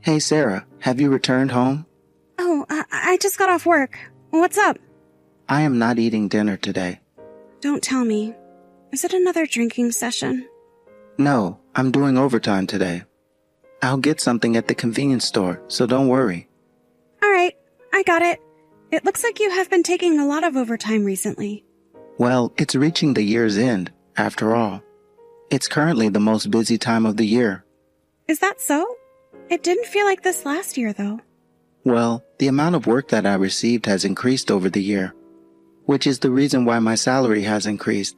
Hey, Sarah, have you returned home? Oh, I just got off work. What's up? I am not eating dinner today. Don't tell me. Is it another drinking session? No, I'm doing overtime today. I'll get something at the convenience store, so don't worry. All right, I got it. It looks like you have been taking a lot of overtime recently. Well, it's reaching the year's end, after all. It's currently the most busy time of the year. Is that so? It didn't feel like this last year, though. Well, the amount of work that I received has increased over the year, which is the reason why my salary has increased.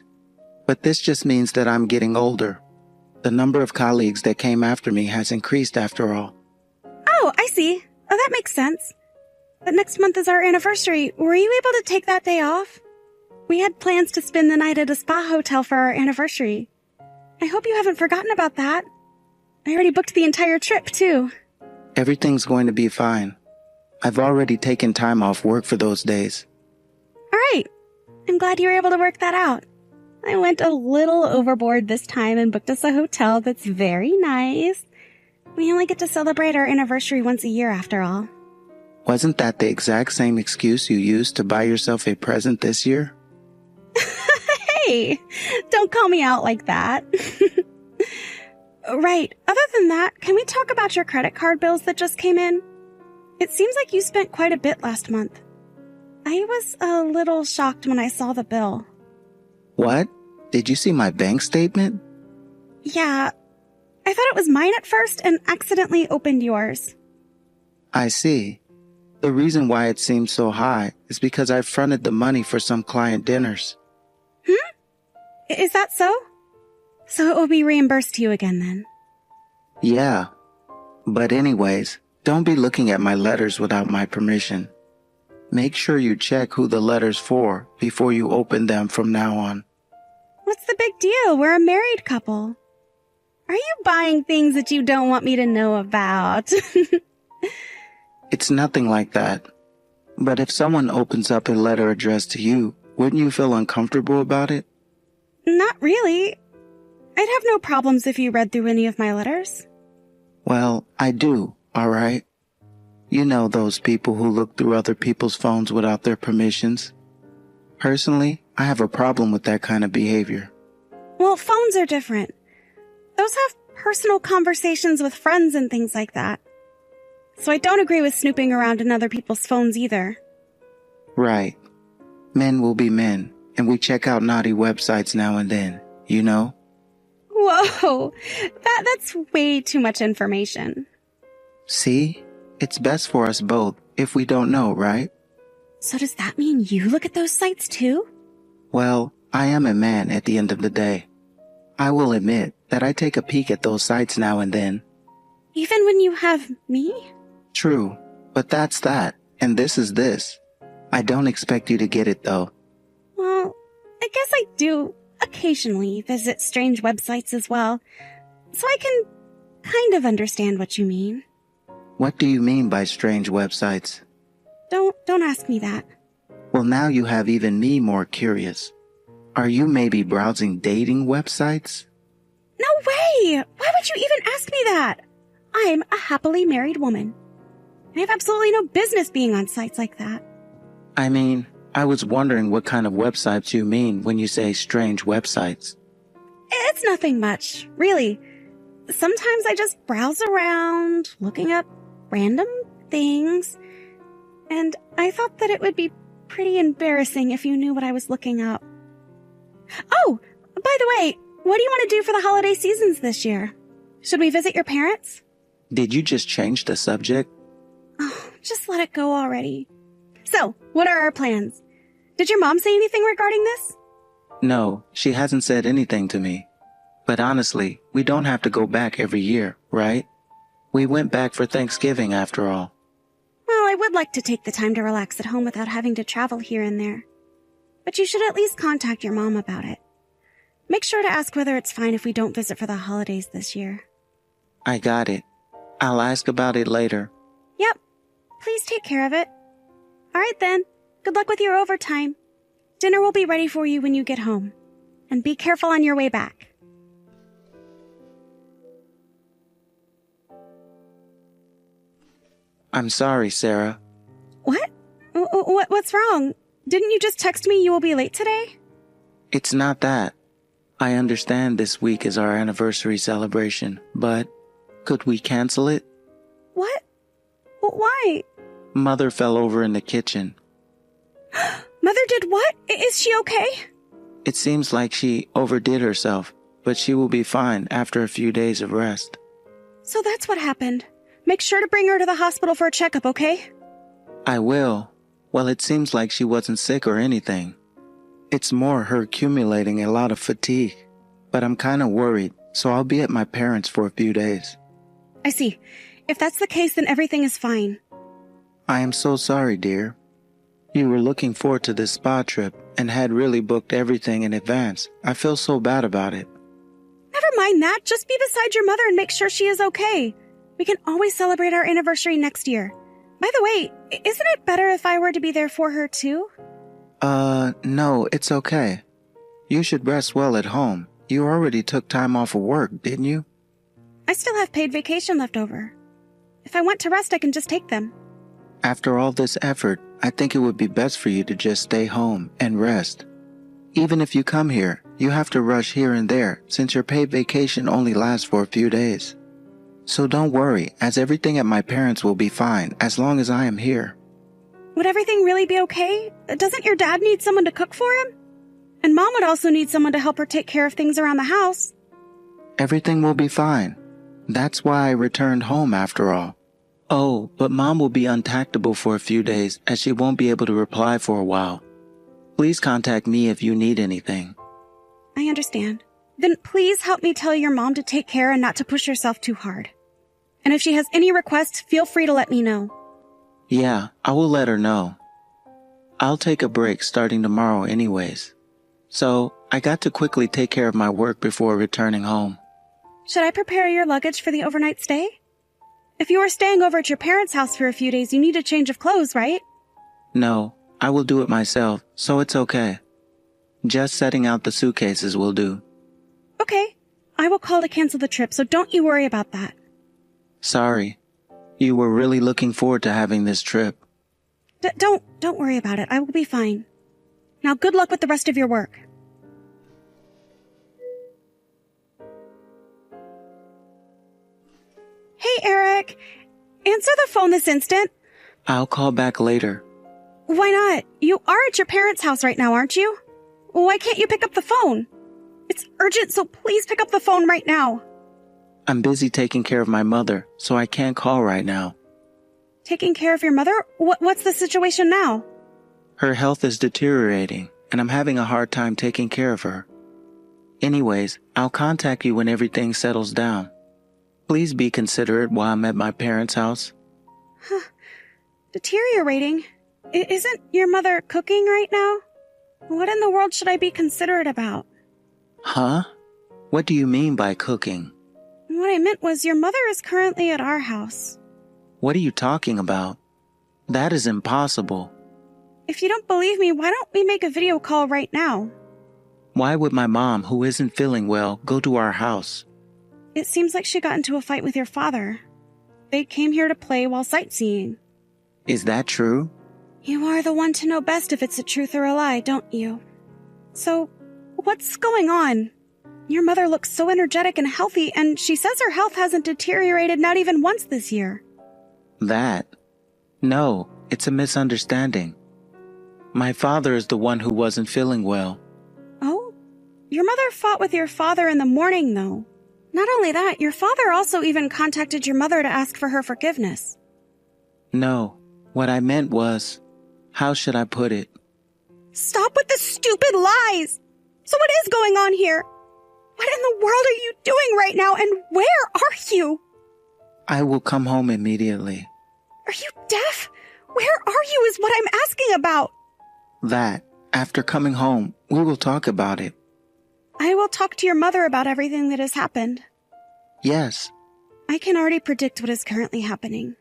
But this just means that I'm getting older. The number of colleagues that came after me has increased after all. Oh, I see. Oh, that makes sense. But next month is our anniversary. Were you able to take that day off? We had plans to spend the night at a spa hotel for our anniversary. I hope you haven't forgotten about that. I already booked the entire trip, too. Everything's going to be fine. I've already taken time off work for those days. All right. I'm glad you were able to work that out. I went a little overboard this time and booked us a hotel that's very nice. We only get to celebrate our anniversary once a year after all. Wasn't that the exact same excuse you used to buy yourself a present this year? Hey, don't call me out like that. Right. Other than that, can we talk about your credit card bills that just came in? It seems like you spent quite a bit last month. I was a little shocked when I saw the bill. What? Did you see my bank statement? Yeah. I thought it was mine at first and accidentally opened yours. I see. The reason why it seems so high is because I fronted the money for some client dinners. Is that so? So it will be reimbursed to you again then? Yeah. But anyways, don't be looking at my letters without my permission. Make sure you check who the letter's for before you open them from now on. What's the big deal? We're a married couple. Are you buying things that you don't want me to know about? It's nothing like that. But if someone opens up a letter addressed to you, wouldn't you feel uncomfortable about it? Not really. I'd have no problems if you read through any of my letters. Well, I do, all right? You know those people who look through other people's phones without their permissions. Personally, I have a problem with that kind of behavior. Well, phones are different. Those have personal conversations with friends and things like that. So I don't agree with snooping around in other people's phones either. Right. Men will be men, and we check out naughty websites now and then, you know? Whoa, that's way too much information. See? It's best for us both if we don't know, right? So does that mean you look at those sites too? Well, I am a man at the end of the day. I will admit that I take a peek at those sites now and then. Even when you have me? True, but that's that, and this is this. I don't expect you to get it though. Well, I guess I do occasionally visit strange websites as well, so I can kind of understand what you mean. What do you mean by strange websites? Don't ask me that. Well, now you have even me more curious. Are you maybe browsing dating websites? No way! Why would you even ask me that? I'm a happily married woman. I have absolutely no business being on sites like that. I mean, I was wondering what kind of websites you mean when you say strange websites. It's nothing much, really. Sometimes I just browse around, looking up random things, and I thought that it would be pretty embarrassing if you knew what I was looking up. Oh, by the way, what do you want to do for the holiday seasons this year? Should we visit your parents? Did you just change the subject? Oh, just let it go already. So, what are our plans? Did your mom say anything regarding this? No, she hasn't said anything to me. But honestly, we don't have to go back every year, right? We went back for Thanksgiving after all. Well, I would like to take the time to relax at home without having to travel here and there. But you should at least contact your mom about it. Make sure to ask whether it's fine if we don't visit for the holidays this year. I got it. I'll ask about it later. Yep. Please take care of it. All right then. Good luck with your overtime. Dinner will be ready for you when you get home. And be careful on your way back. I'm sorry, Sarah. What? What's wrong? Didn't you just text me you will be late today? It's not that. I understand this week is our anniversary celebration, but could we cancel it? What? Why? Mother fell over in the kitchen. Mother did what? Is she okay? It seems like she overdid herself, but she will be fine after a few days of rest. So that's what happened. Make sure to bring her to the hospital for a checkup, okay? I will. Well, it seems like she wasn't sick or anything. It's more her accumulating a lot of fatigue. But I'm kind of worried, so I'll be at my parents' for a few days. I see. If that's the case, then everything is fine. I am so sorry, dear. You were looking forward to this spa trip and had really booked everything in advance. I feel so bad about it. Never mind that. Just be beside your mother and make sure she is okay. We can always celebrate our anniversary next year. By the way, isn't it better if I were to be there for her too? No, it's okay. You should rest well at home. You already took time off of work, didn't you? I still have paid vacation left over. If I want to rest, I can just take them. After all this effort, I think it would be best for you to just stay home and rest. Even if you come here, you have to rush here and there since your paid vacation only lasts for a few days. So don't worry, as everything at my parents' will be fine as long as I am here. Would everything really be okay? Doesn't your dad need someone to cook for him? And Mom would also need someone to help her take care of things around the house. Everything will be fine. That's why I returned home after all. Oh, but Mom will be untactable for a few days as she won't be able to reply for a while. Please contact me if you need anything. I understand. Then please help me tell your mom to take care and not to push herself too hard. And if she has any requests, feel free to let me know. Yeah, I will let her know. I'll take a break starting tomorrow anyways. So, I got to quickly take care of my work before returning home. Should I prepare your luggage for the overnight stay? If you are staying over at your parents' house for a few days, you need a change of clothes, right? No, I will do it myself, so it's okay. Just setting out the suitcases will do. Okay. I will call to cancel the trip, so don't you worry about that. Sorry. You were really looking forward to having this trip. Don't worry about it. I will be fine. Now good luck with the rest of your work. Hey, Eric. Answer the phone this instant. I'll call back later. Why not? You are at your parents' house right now, aren't you? Why can't you pick up the phone? It's urgent, so please pick up the phone right now. I'm busy taking care of my mother, so I can't call right now. Taking care of your mother? What's the situation now? Her health is deteriorating, and I'm having a hard time taking care of her. Anyways, I'll contact you when everything settles down. Please be considerate while I'm at my parents' house. Deteriorating? Isn't your mother cooking right now? What in the world should I be considerate about? Huh? What do you mean by cooking? What I meant was your mother is currently at our house. What are you talking about? That is impossible. If you don't believe me, why don't we make a video call right now? Why would my mom, who isn't feeling well, go to our house? It seems like she got into a fight with your father. They came here to play while sightseeing. Is that true? You are the one to know best if it's a truth or a lie, don't you? So, what's going on? Your mother looks so energetic and healthy, and she says her health hasn't deteriorated not even once this year. That? No, it's a misunderstanding. My father is the one who wasn't feeling well. Oh? Your mother fought with your father in the morning, though. Not only that, your father also even contacted your mother to ask for her forgiveness. No, what I meant was, how should I put it? Stop with the stupid lies! So what is going on here? What in the world are you doing right now, and where are you? I will come home immediately. Are you deaf? Where are you is what I'm asking about. That, after coming home, we will talk about it. I will talk to your mother about everything that has happened. Yes. I can already predict what is currently happening.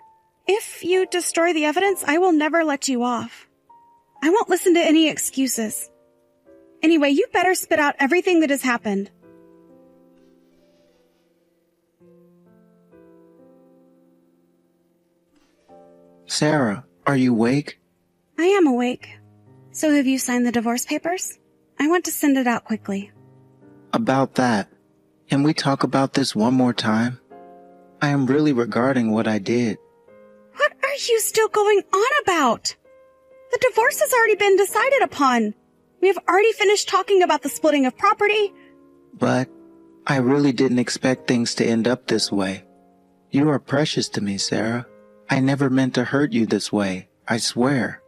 If you destroy the evidence, I will never let you off. I won't listen to any excuses. Anyway, you better spit out everything that has happened. Sarah, are you awake? I am awake. So have you signed the divorce papers? I want to send it out quickly. About that, can we talk about this one more time? I am really regretting what I did. What are you still going on about? The divorce has already been decided upon. We have already finished talking about the splitting of property. But I really didn't expect things to end up this way. You are precious to me, Sarah. I never meant to hurt you this way, I swear.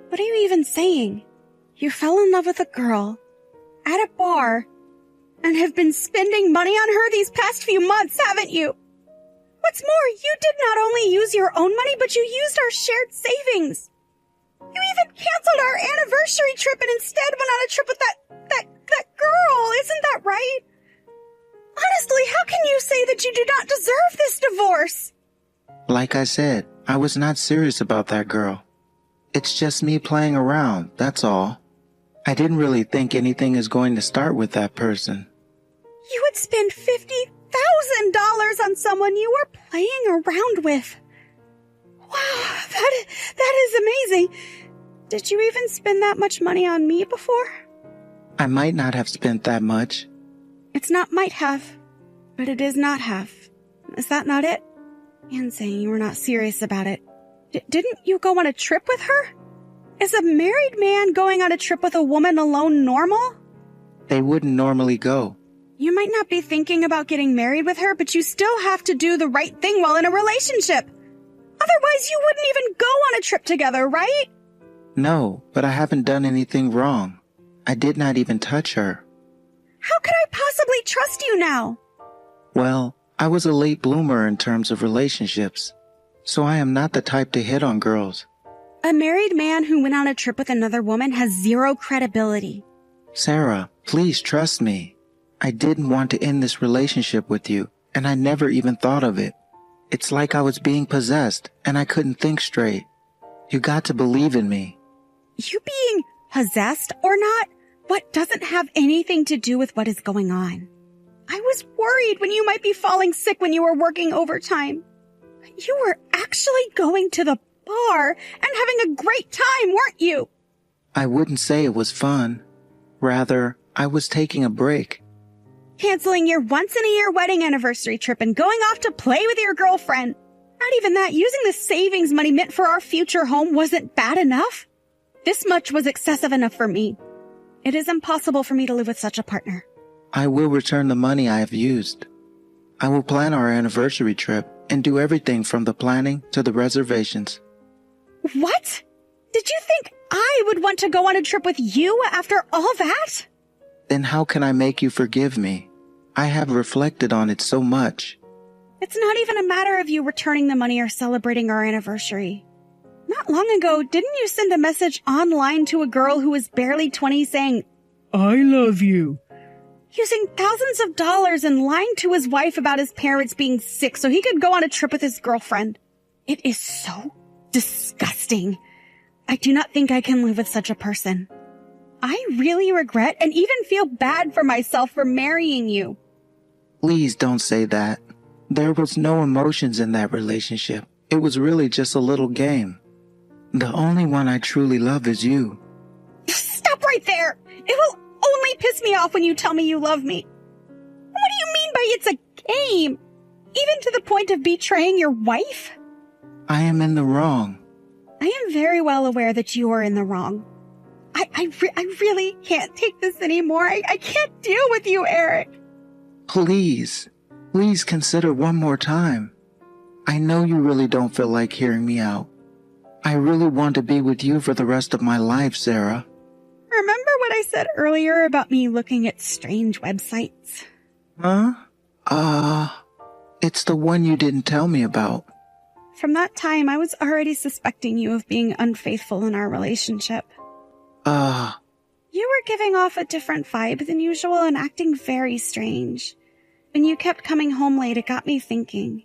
What are you even saying? You fell in love with a girl at a bar and have been spending money on her these past few months, haven't you? What's more, you did not only use your own money, but you used our shared savings. You even canceled our anniversary trip and instead went on a trip with that girl. Isn't that right? Honestly, how can you say that you do not deserve this divorce? Like I said, I was not serious about that girl. It's just me playing around, that's all. I didn't really think anything is going to start with that person. You would spend $50,000 on someone you were playing around with. Wow, that is amazing. Did you even spend that much money on me before? I might not have spent that much. It's not might have, but it is not have. Is that not it? And saying you were not serious about it. Didn't you go on a trip with her? Is a married man going on a trip with a woman alone normal? They wouldn't normally go. You might not be thinking about getting married with her, but you still have to do the right thing while in a relationship. Otherwise, you wouldn't even go on a trip together, right? No, but I haven't done anything wrong. I did not even touch her. How could I possibly trust you now? Well, I was a late bloomer in terms of relationships, so I am not the type to hit on girls. A married man who went on a trip with another woman has zero credibility. Sarah, please trust me. I didn't want to end this relationship with you, and I never even thought of it. It's like I was being possessed, and I couldn't think straight. You got to believe in me. You being possessed or not, what doesn't have anything to do with what is going on? I was worried when you might be falling sick when you were working overtime. You were actually going to the bar and having a great time, weren't you? I wouldn't say it was fun. Rather, I was taking a break. Canceling your once-in-a-year wedding anniversary trip and going off to play with your girlfriend. Not even that, using the savings money meant for our future home wasn't bad enough. This much was excessive enough for me. It is impossible for me to live with such a partner. I will return the money I have used. I will plan our anniversary trip and do everything from the planning to the reservations. What? Did you think I would want to go on a trip with you after all that? Then how can I make you forgive me? I have reflected on it so much. It's not even a matter of you returning the money or celebrating our anniversary. Not long ago, didn't you send a message online to a girl who was barely 20 saying, "I love you"? Using thousands of dollars and lying to his wife about his parents being sick so he could go on a trip with his girlfriend. It is so disgusting. I do not think I can live with such a person. I really regret and even feel bad for myself for marrying you. Please don't say that. There was no emotions in that relationship. It was really just a little game. The only one I truly love is you. Stop right there. It will only piss me off when you tell me you love me. What do you mean by it's a game? Even to the point of betraying your wife? I am in the wrong. I am very well aware that you are in the wrong. I really can't take this anymore. I can't deal with you, Eric. Please consider one more time. I know you really don't feel like hearing me out. I really want to be with you for the rest of my life, Sarah. Remember what I said earlier about me looking at strange websites? Huh? It's the one you didn't tell me about. From that time, I was already suspecting you of being unfaithful in our relationship. You were giving off a different vibe than usual and acting very strange. When you kept coming home late, it got me thinking.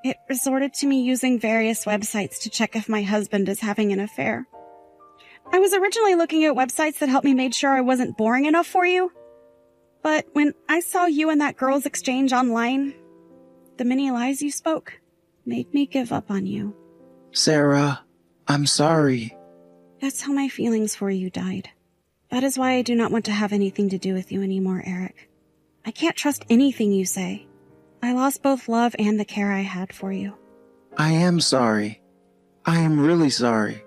It resorted to me using various websites to check if my husband is having an affair. I was originally looking at websites that helped me make sure I wasn't boring enough for you. But when I saw you and that girl's exchange online, the many lies you spoke made me give up on you. Sarah, I'm sorry. That's how my feelings for you died. That is why I do not want to have anything to do with you anymore, Eric. I can't trust anything you say. I lost both love and the care I had for you. I am sorry. I am really sorry.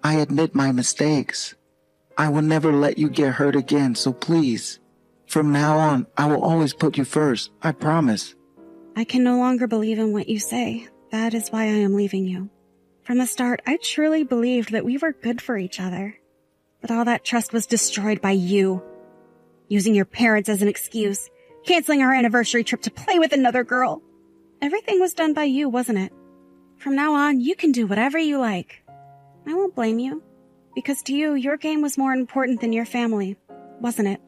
I admit my mistakes. I will never let you get hurt again, so please. From now on, I will always put you first, I promise. I can no longer believe in what you say. That is why I am leaving you. From the start, I truly believed that we were good for each other. But all that trust was destroyed by you. Using your parents as an excuse. Canceling our anniversary trip to play with another girl. Everything was done by you, wasn't it? From now on, you can do whatever you like. I won't blame you. Because to you, your game was more important than your family, wasn't it?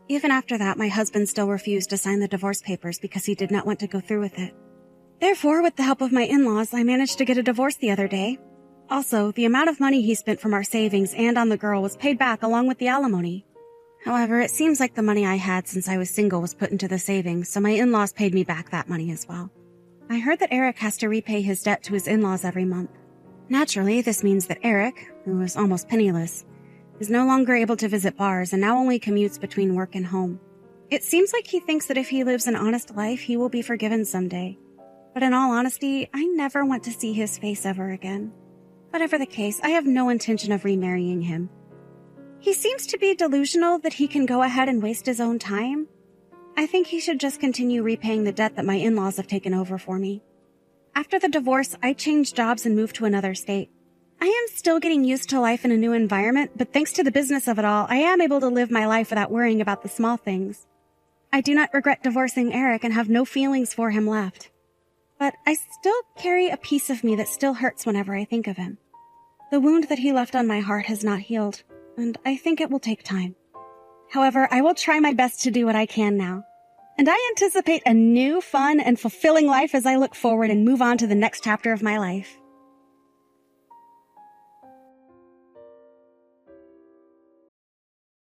Even after that, my husband still refused to sign the divorce papers because he did not want to go through with it. Therefore, with the help of my in-laws, I managed to get a divorce the other day. Also, the amount of money he spent from our savings and on the girl was paid back along with the alimony. However, it seems like the money I had since I was single was put into the savings, so my in-laws paid me back that money as well. I heard that Eric has to repay his debt to his in-laws every month. Naturally, this means that Eric, who is almost penniless, is no longer able to visit bars and now only commutes between work and home. It seems like he thinks that if he lives an honest life, he will be forgiven someday. But in all honesty, I never want to see his face ever again. Whatever the case, I have no intention of remarrying him. He seems to be delusional that he can go ahead and waste his own time. I think he should just continue repaying the debt that my in-laws have taken over for me. After the divorce, I changed jobs and moved to another state. I am still getting used to life in a new environment, but thanks to the business of it all, I am able to live my life without worrying about the small things. I do not regret divorcing Eric and have no feelings for him left. But I still carry a piece of me that still hurts whenever I think of him. The wound that he left on my heart has not healed, and I think it will take time. However, I will try my best to do what I can now. And I anticipate a new, fun, and fulfilling life as I look forward and move on to the next chapter of my life.